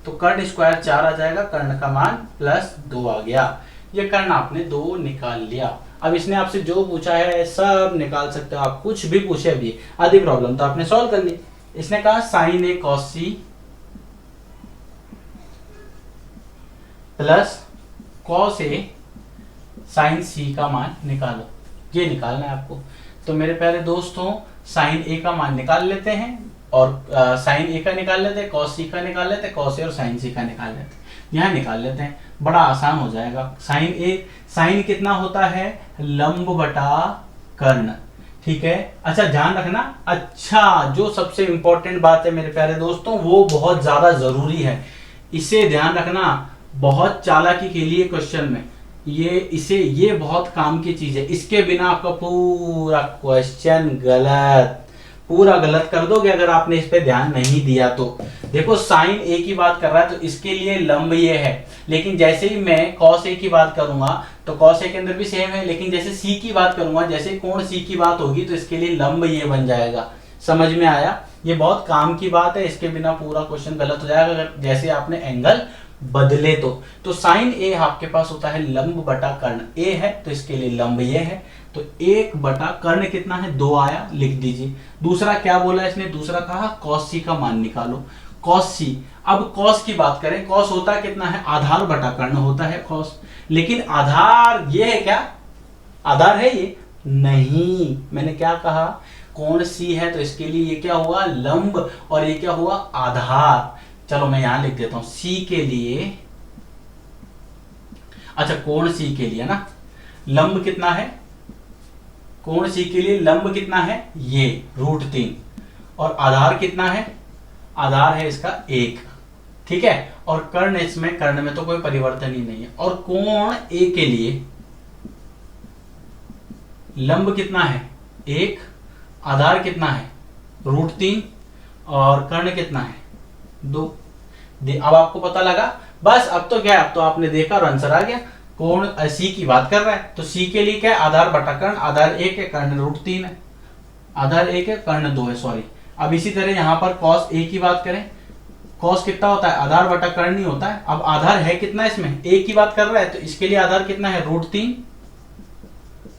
तो कर्ण स्क्वायर 4 आ जाएगा, कर्ण का मान +2 आ गया। ये कर्ण आपने 2 निकाल लिया। अब इसने आपसे जो पूछा है सब निकाल सकते हो आप, कुछ भी पूछे, अभी आधी प्रॉब्लम तो आपने सॉल्व कर ली। इसने कहा sin a cos c plus cos a sin c का मान निकालो, ये निकालना है आपको। तो मेरे प्यारे दोस्तों sin a का मान निकाल लेते हैं और sin a का निकाल लेते हैं, cos c का निकाल लेते हैं, cos a और sin c का निकाल लेते हैं, यहाँ निकाल लेते हैं, बड़ा आसान हो जाएगा। sin कितना होता है, लंब बटा कर्ण। ठीक है, अच्छा ध्यान रखना, अच्छा जो सबसे इंपॉर्टेंट बात है मेरे प्यारे दोस्तों, वो बहुत ज्यादा जरूरी है, इसे ध्यान रखना, बहुत चालाकी के लिए क्वेश्चन में ये बहुत काम की चीज है, इसके बिना आपका पूरा क्वेश्चन गलत, पूरा गलत कर दोगे अगर आपने इस पे ध्यान नहीं दिया तो। देखो sin a की बात कर रहा है तो इसके लिए लंब ये है, लेकिन जैसे ही मैं cos a की बात करूंगा तो cos a के अंदर भी सेम है, लेकिन जैसे c की बात करूंगा, जैसे कोण c की बात होगी तो इसके लिए लंब ये बन जाएगा। समझ में आया, ये बहुत काम की बात है, इसके बिना पूरा क्वेश्चन गलत हो जाएगा अगर जैसे आपने एंगल बदले तो sin a आपके पास होता है लंब बटा कर्ण, a है तो इसके लिए लंब ये है, तो 1 बटा कर्ण कितना है 2 आया, लिख दीजिए। दूसरा क्या बोला इसने, दूसरा कहा cos c का मान निकालो, cos c। अब cos की बात करें, cos होता कितना है, आधार बटा कर्ण होता है cos, लेकिन आधार ये है क्या, आधार है ये नहीं, मैंने क्या कहा, कोण c है तो इसके लिए ये क्या हुआ लंब और ये क्या हुआ आधार। चलो मैं यहां लिख देता हूं c के लिए, अच्छा कोण c के लिए ना, लंब कितना है, कोण c के लिए लंब कितना है ये √3, और आधार कितना है, आधार है इसका 1। ठीक है, और कर्ण इसमें, कर्ण में तो कोई परिवर्तन ही नहीं है, और कोण a के लिए लंब कितना है 1, आधार कितना है √3 और कर्ण कितना है 2। अब आपको पता लगा, बस अब तो क्या, अब तो आपने देखा और आंसर आ गया। कोण c की बात कर रहा है तो c के लिए क्या है, आधार बटा कर्ण, आधार 1 है कर्ण √3 है, आधार 1 है कर्ण 2 है, सॉरी। अब इसी तरह यहां पर cos a की बात करें, cos कितना होता है, आधार बटा कर्ण नहीं होता है। अब आधार है कितना इसमें, a की बात कर रहा है तो इसके लिए आधार कितना है √3,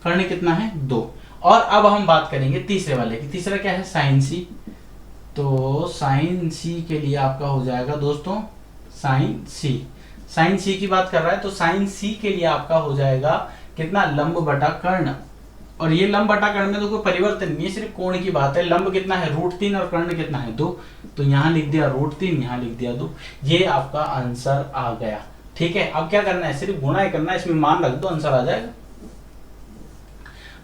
कर्ण कितना है 2। और अब हम बात करेंगे तीसरे वाले की, तीसरा क्या है sin c, तो sin c के लिए आपका हो जाएगा दोस्तों sin c की बात कर रहा है तो sin c के लिए आपका हो जाएगा कितना, लंब बटा कर्ण, और ये लंब बटा कर्ण में तो कोई परिवर्तन नहीं है, सिर्फ कोण की बात है। लंब कितना है √3 और कर्ण कितना है 2, तो यहाँ लिख दिया √3, यहाँ लिख दिया 2, ये आपका आंसर आ गया। ठीक है, अब क्या करना है, सिर्फ गुणा ही करना है, इसमें मान रख दो आंसर आ जाएगा।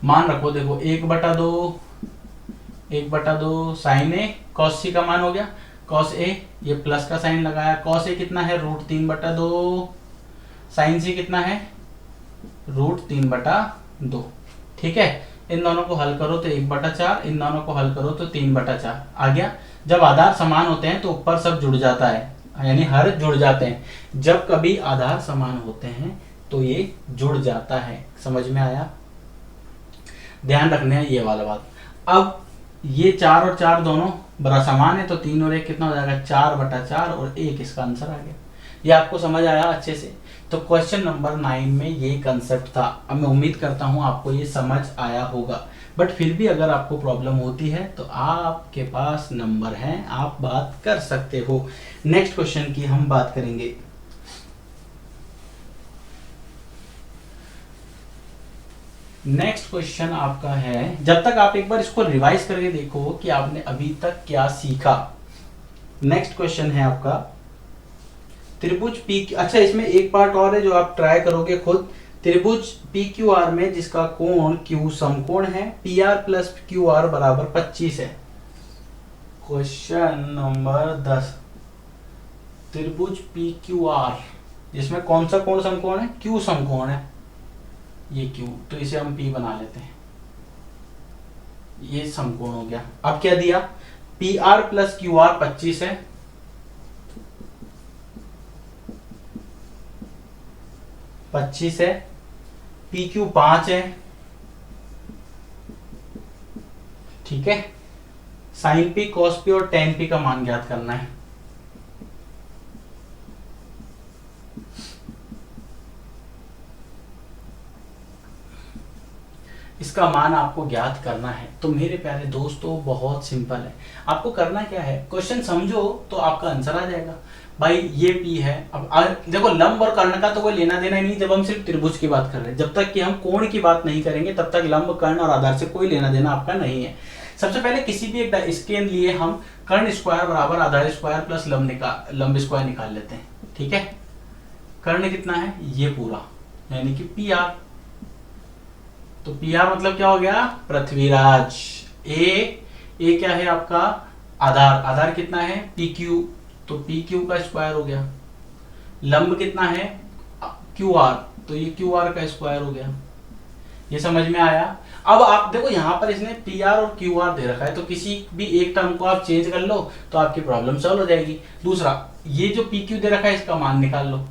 मान रखो, देखो 1/2 sin a, cos c का मान हो गया, cos a, ये प्लस का साइन लगाया, cos a कितना है √3/2, sin c कितना है √3/2। ठीक है, इन दोनों को हल करो तो 1/4, इन दोनों को हल करो तो 3/4 आ गया। जब आधार समान होते हैं तो ऊपर सब जुड़ जाता है, यानी हर जुड़ जाते हैं, जब कभी आधार समान होते हैं तो ये जुड़ जाता है। समझ में आया, ध्यान रखना है ये वाला बात। अब ये 4 और 4 दोनों बड़ा समान है तो 3 और 1 कितना हो जाएगा, 4/4 और 1 इसका आंसर आ गया। ये आपको समझ आया अच्छे से। तो क्वेश्चन नंबर 9 में ये कंसेप्ट था। अब मैं उम्मीद करता हूँ आपको ये समझ आया होगा, बट फिर भी अगर आपको प्रॉब्लम होती है तो आपके पास नंबर है, आप बात कर सकते हो। नेक्स्ट क्वेश्चन की हम बात करेंगे। नेक्स्ट क्वेश्चन आपका है, जब तक आप एक बार इसको रिवाइज करके देखो कि आपने अभी तक क्या सीखा। नेक्स्ट क्वेश्चन है आपका त्रिभुज पी, अच्छा इसमें एक पार्ट और है जो आप ट्राई करोगे खुद। त्रिभुज पी क्यू आर में जिसका कोण क्यू समकोण है, P R plus Q R बराबर 25 है। क्वेश्चन नंबर 10, त्रिभुज पी क्यू आर जिसमें कौन सा कोण समकोण है, क्यू समकोण है, ये क्यू, तो इसे हम पी बना लेते हैं, ये समकोण हो गया। अब क्या दिया, P R plus Q R 25 है, 25 है, पी क्यू 5 है, ठीक है। साइन पी, कॉस पी और टेन पी का मान ज्ञात करना है। इसका मान आपको ज्ञात करना है। तो मेरे प्यारे दोस्तों बहुत सिंपल है, आपको करना क्या है, क्वेश्चन समझो तो आपका आंसर आ जाएगा। भाई ये पी है, अब देखो लंब और कर्ण का तो कोई लेना देना ही नहीं जब हम सिर्फ त्रिभुज की बात कर रहे हैं। जब तक कि हम कोण की बात नहीं करेंगे तब तक लंब, कर्ण और आधार से कोई लेना देना आपका नहीं है। सबसे पहले किसी भी एक इसके लिए हम कर्ण स्क्वायर बराबर आधार स्क्वायर प्लस लंब स्क्वायर निकाल लेते हैं, ठीक है। कर्ण कितना है, ये पूरा, यानी कि पी आर। तो पी आर मतलब क्या हो गया, पृथ्वीराज। ए क्या है आपका, आधार, आधार कितना है, पी क्यू, तो पी क्यू का स्क्वायर हो गया। लंब कितना है, क्यू आर, तो ये क्यू आर का स्क्वायर हो गया। ये समझ में आया। अब आप देखो यहाँ पर इसने पी आर और क्यू आर दे रखा है, तो किसी भी एक टर्म को आप चेंज कर लो तो आपकी प्रॉब्लम सॉल्व हो जाएगी। दूसरा, ये जो पी क्यू दे रखा है इसका मान निकाल लो,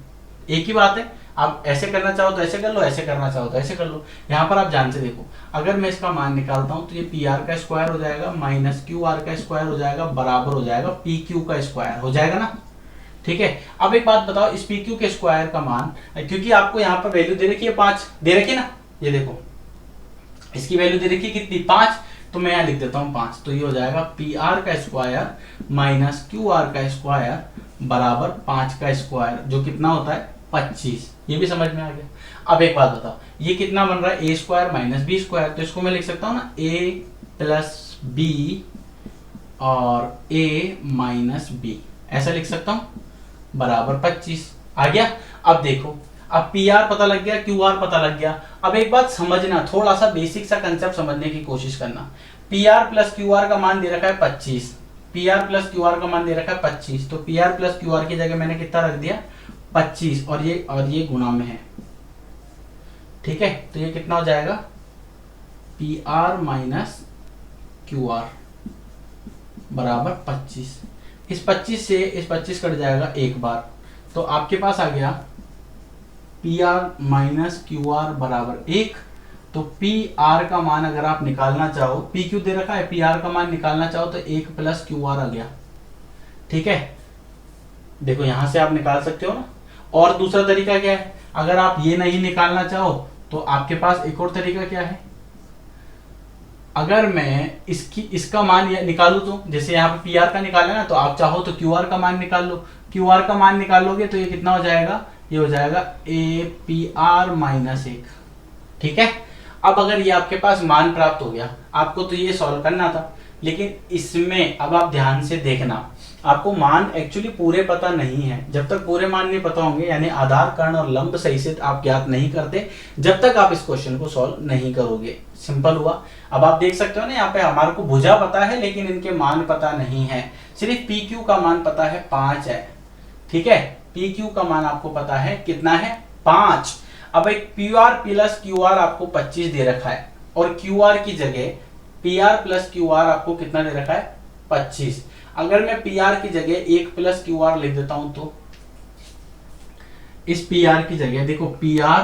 एक ही बात है। आप ऐसे करना चाहो तो ऐसे कर लो, ऐसे करना चाहो तो ऐसे कर लो। यहाँ पर आप ध्यान से देखो, अगर मैं इसका मान निकालता हूं तो ये पी आर का स्क्वायर हो जाएगा माइनस क्यू आर का स्क्वायर हो जाएगा, बराबर हो जाएगा पी क्यू का स्क्वायर हो जाएगा ना, ठीक है। अब एक बात बताओ, इस पी क्यू के स्क्वायर का मान, क्योंकि आपको यहाँ पर वैल्यू दे रखी है 5, दे रखी है ना, ये देखो इसकी वैल्यू दे रखी है कितनी, 5, तो मैं यहाँ लिख देता हूँ 5। तो ये हो जाएगा पी आर का स्क्वायर माइनस क्यू आर का स्क्वायर बराबर 5 का स्क्वायर, जो कितना होता है 25। ये भी समझ में आ गया। अब एक बात बताओ, ये कितना बन रहा है, ए स्क्वायर माइनस बी स्क्वायर, तो इसको मैं लिख सकता हूँ ना ए प्लस बी और ए माइनस बी, ऐसा लिख सकता हूँ, बराबर 25 आ गया। अब देखो, अब पी आर पता लग गया, क्यू आर पता लग गया। अब एक बात समझना, थोड़ा सा बेसिक सा कंसेप्ट समझने की कोशिश करना। P R plus Q R का मान दे रखा है 25, P R plus Q R का मान दे रखा है 25, तो P R plus Q R की जगह मैंने कितना रख दिया 25, और ये गुणा में है, ठीक है। तो ये कितना हो जाएगा, P R minus Q R बराबर 25। इस 25 से इस 25 कट जाएगा एक बार, तो आपके पास आ गया P R minus Q R बराबर 1। तो पी आर का मान अगर आप निकालना चाहो, पी क्यू दे रखा है, पी आर का मान निकालना चाहो तो 1 प्लस क्यू आर आ गया, ठीक है। देखो यहां से आप निकाल सकते हो ना। और दूसरा तरीका क्या है, अगर आप ये नहीं निकालना चाहो तो आपके पास एक और तरीका क्या है, अगर मैं इसका मान निकालू, तो जैसे यहाँ पे पी आर का निकाला ना, तो आप चाहो तो क्यू आर का मान निकाल लो। क्यू आर का मान निकालोगे तो ये कितना हो जाएगा, ये हो जाएगा ए पी आर माइनस 1, ठीक है। अब अगर ये आपके पास मान प्राप्त हो गया, आपको तो ये सॉल्व करना था, लेकिन इसमें अब आप ध्यान से देखना, आपको मान एक्चुअली पूरे पता नहीं है। जब तक पूरे मान नहीं पता होंगे, यानी आधार, कर्ण और लंब सही से आप ज्ञात नहीं करते, जब तक आप इस क्वेश्चन को सॉल्व नहीं करोगे। सिंपल हुआ। अब आप देख सकते हो ना, यहाँ पे हमारे को भुजा पता है लेकिन इनके मान पता नहीं है। सिर्फ पी क्यू का मान पता है 5 है, ठीक है। पी क्यू का मान आपको पता है कितना है, 5। अब एक P R plus Q R आपको 25 दे रखा है, और क्यू आर की जगह P R plus Q R आपको कितना दे रखा है, 25। अगर मैं पी आर की जगह 1 प्लस क्यू आर लिख देता हूं, तो इस पी आर की जगह देखो, P R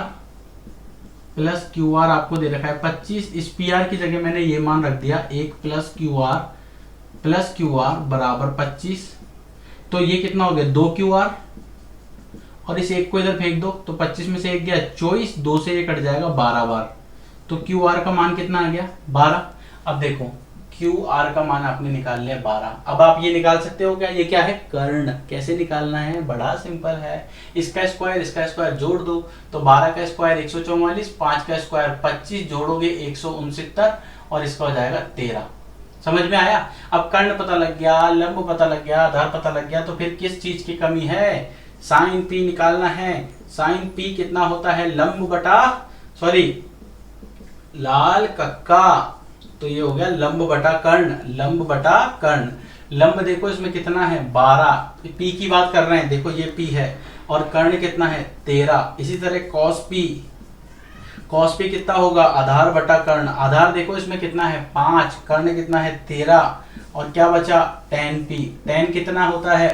plus Q R आपको दे रखा है 25, इस पी आर की जगह मैंने ये मान रख दिया 1 plus Q R plus Q R बराबर 25। तो ये कितना हो गया 2 क्यू आर, और इस एक को इधर फेंक दो तो 25 में से एक गया 24, 2 से ये कट जाएगा 12 बार। तो क्यू आर का मान कितना आ गया 12। अब देखो क्यू आर का मान आपने निकाल लिया 12। अब आप ये निकाल सकते हो क्या, ये क्या है कर्ण। कैसे निकालना है, बड़ा सिंपल है, इसका स्क्वायर जोड़ दो तो 12 का स्क्वायर 144, 5 का स्क्वायर 25, जोड़ोगे 169 और इसका हो जाएगा 13। समझ में आया। अब कर्ण पता लग गया, लंब पता लग गया, आधार पता लग गया, तो फिर किस चीज की कमी है, साइन पी निकालना है। साइन पी कितना होता है लंब बटा लाल कक्का, तो ये हो गया लंब बटा कर्ण, लंब बटा कर्ण। लंब देखो इसमें कितना है 12, पी की बात कर रहे हैं, देखो ये पी है, और कर्ण कितना है 13। इसी तरह कॉस पी कितना होगा आधार बटा कर्ण, आधार देखो इसमें कितना है 5, कर्ण कितना है 13, और क्या बचा टेन पी। टेन कितना होता है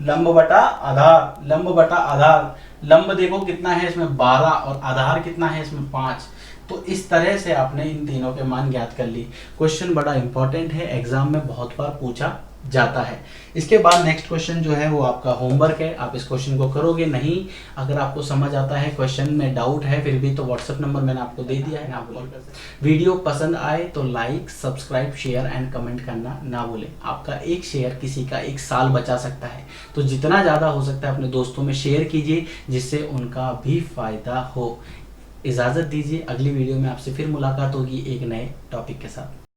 लंब बटा आधार, लंब बटा आधार। लंब देखो कितना है इसमें 12 और आधार कितना है इसमें 5। तो इस तरह से आपने इन तीनों के मान ज्ञात कर ली। क्वेश्चन बड़ा इंपॉर्टेंट है, एग्जाम में बहुत बार पूछा जाता है। इसके बाद नेक्स्ट क्वेश्चन जो है वो आपका होमवर्क है, आप इस क्वेश्चन को करोगे नहीं। अगर आपको समझ आता है, क्वेश्चन में डाउट है फिर भी, तो व्हाट्सएप नंबर मैंने आपको दे दिया है, आप कॉल कर सकते हैं। वीडियो पसंद आए तो like, subscribe, share and comment करना ना भूलें। आपका एक शेयर किसी का एक साल बचा सकता है, तो जितना ज़्यादा हो सकता है अपने दोस्तों में शेयर कीजिए जिससे उनका भी फायदा हो। इजाज़त दीजिए, अगली वीडियो में आपसे फिर मुलाकात होगी एक नए टॉपिक के साथ।